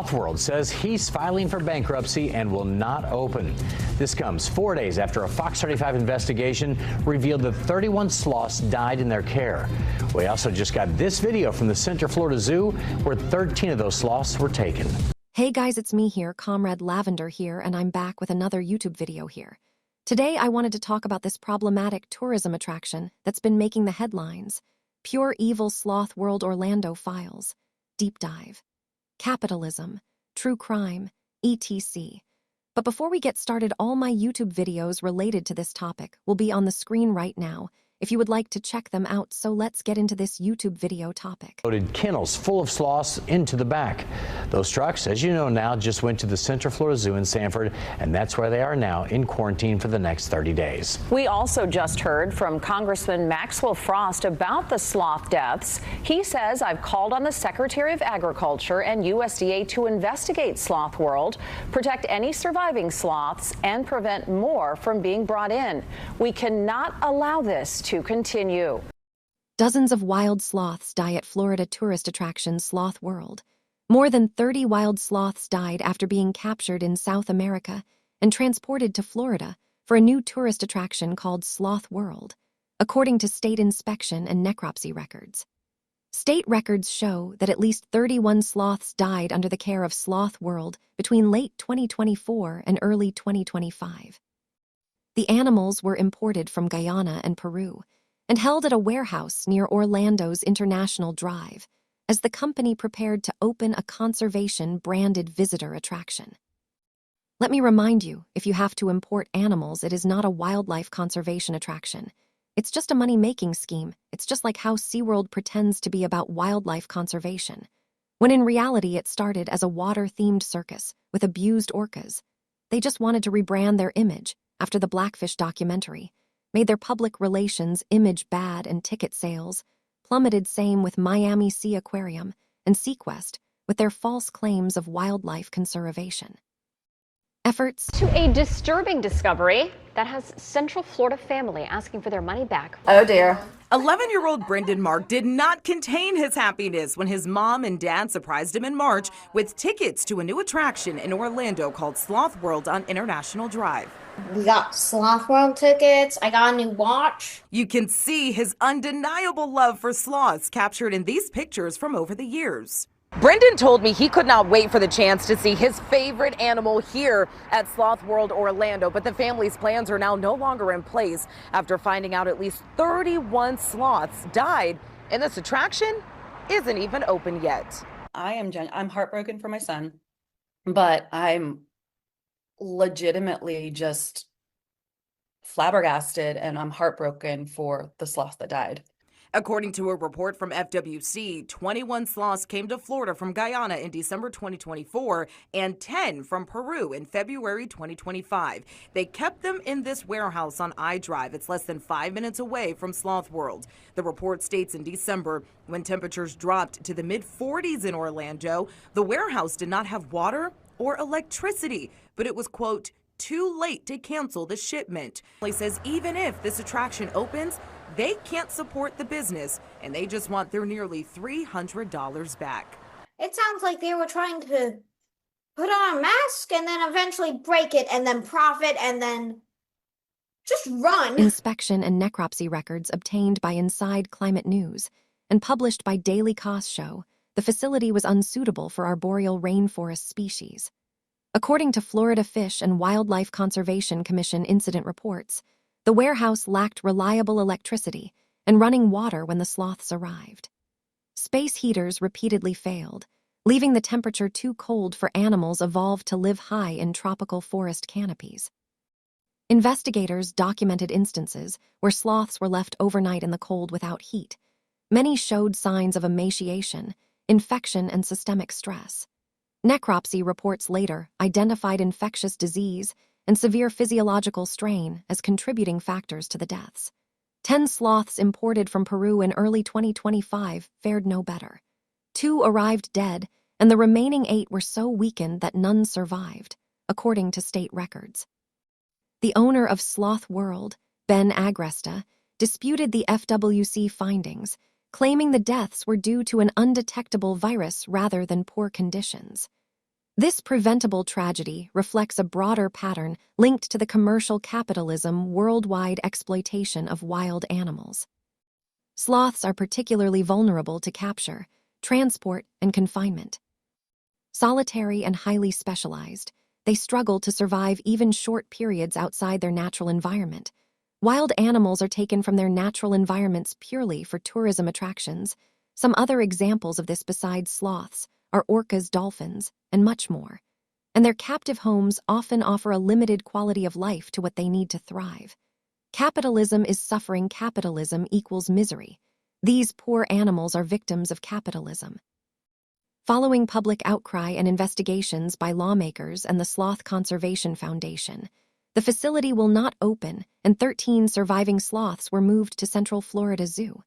Sloth World says he's filing for bankruptcy and will not open. This comes 4 days after a Fox 35 investigation revealed that 31 sloths died in their care. We also just got this video from the Central Florida Zoo where 13 of those sloths were taken. Hey guys, it's me here, Comrade Lavender here, and I'm back with another YouTube video here. Today I wanted to talk about this problematic tourism attraction that's been making the headlines. Pure Evil Sloth World Orlando Files. Deep Dive. Capitalism. True Crime. etc. But before we get started, all my YouTube videos related to this topic will be on the screen right now if you would like to check them out, so let's get into this YouTube video topic. Loaded kennels full of sloths into the back. Those trucks, as you know now, just went to the Central Florida Zoo in Sanford, and that's where they are now in quarantine for the next 30 days. We also just heard from Congressman Maxwell Frost about the sloth deaths. He says, I've called on the Secretary of Agriculture and USDA to investigate Sloth World, protect any surviving sloths, and prevent more from being brought in. We cannot allow this to continue. Dozens of wild sloths die at Florida tourist attraction Sloth World. More than 30 wild sloths died after being captured in South America and transported to Florida for a new tourist attraction called Sloth World, according to state inspection and necropsy records. State records show that at least 31 sloths died under the care of Sloth World between late 2024 and early 2025. The animals were imported from Guyana and Peru and held at a warehouse near Orlando's International Drive as the company prepared to open a conservation-branded visitor attraction. Let me remind you, if you have to import animals, it is not a wildlife conservation attraction. It's just a money-making scheme. It's just like how SeaWorld pretends to be about wildlife conservation, when in reality it started as a water-themed circus with abused orcas. They just wanted to rebrand their image after the Blackfish documentary, made their public relations image bad, and ticket sales plummeted. Same with Miami Sea Aquarium and SeaQuest with their false claims of wildlife conservation. Efforts to a disturbing discovery that has Central Florida family asking for their money back. Oh dear. 11-year-old Brendan Mark did not contain his happiness when his mom and dad surprised him in March with tickets to a new attraction in Orlando called Sloth World on International Drive. We got Sloth World tickets. I got a new watch. You can see his undeniable love for sloths captured in these pictures from over the years. Brendan told me he could not wait for the chance to see his favorite animal here at Sloth World Orlando, but the family's plans are now no longer in place after finding out at least 31 sloths died, and this attraction isn't even open yet. I'm heartbroken for my son, but I'm legitimately just flabbergasted, and I'm heartbroken for the sloths that died. According to a report from FWC, 21 sloths came to Florida from Guyana in December 2024 and 10 from Peru in February 2025. They kept them in this warehouse on I-Drive. It's less than 5 minutes away from Sloth World. The report states in December, when temperatures dropped to the mid-40s in Orlando, the warehouse did not have water or electricity, but it was, quote, too late to cancel the shipment. He says even if this attraction opens, they can't support the business, and they just want their nearly $300 back. It sounds like they were trying to put on a mask and then eventually break it and then profit and then just run. Inspection and necropsy records obtained by Inside Climate News and published by Daily Cost show the facility was unsuitable for arboreal rainforest species. According to Florida Fish and Wildlife Conservation Commission incident reports, the warehouse lacked reliable electricity and running water when the sloths arrived. Space heaters repeatedly failed, leaving the temperature too cold for animals evolved to live high in tropical forest canopies. Investigators documented instances where sloths were left overnight in the cold without heat. Many showed signs of emaciation, infection, and systemic stress. Necropsy reports later identified infectious disease and severe physiological strain as contributing factors to the deaths. 10 sloths imported from Peru in early 2025 fared no better. 2 arrived dead, and the remaining 8 were so weakened that none survived, according to state records. The owner of Sloth World, Ben Agresta, disputed the FWC findings, claiming the deaths were due to an undetectable virus rather than poor conditions. This preventable tragedy reflects a broader pattern linked to the commercial capitalism worldwide exploitation of wild animals. Sloths are particularly vulnerable to capture, transport, and confinement. Solitary and highly specialized, they struggle to survive even short periods outside their natural environment. Wild animals are taken from their natural environments purely for tourism attractions. Some other examples of this besides sloths are orcas, dolphins, and much more. And their captive homes often offer a limited quality of life to what they need to thrive. Capitalism is suffering. Capitalism equals misery. These poor animals are victims of capitalism. Following public outcry and investigations by lawmakers and the Sloth Conservation Foundation, the facility will not open, and 13 surviving sloths were moved to Central Florida Zoo.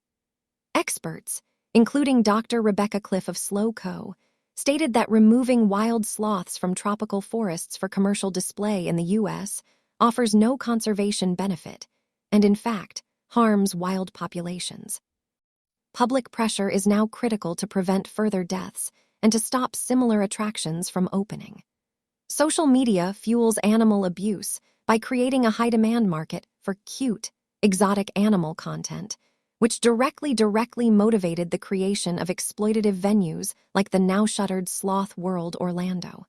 Experts, including Dr. Rebecca Cliff of Slow Co., stated that removing wild sloths from tropical forests for commercial display in the U.S. offers no conservation benefit and, in fact, harms wild populations. Public pressure is now critical to prevent further deaths and to stop similar attractions from opening. Social media fuels animal abuse by creating a high-demand market for cute, exotic animal content, which directly motivated the creation of exploitative venues like the now-shuttered Sloth World Orlando.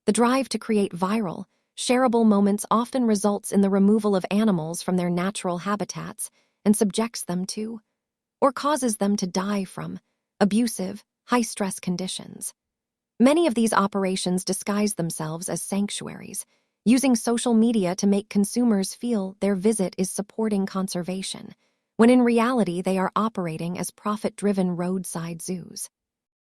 The drive to create viral, shareable moments often results in the removal of animals from their natural habitats and subjects them to, or causes them to die from, abusive, high-stress conditions. Many of these operations disguise themselves as sanctuaries, using social media to make consumers feel their visit is supporting conservation, when in reality they are operating as profit-driven roadside zoos.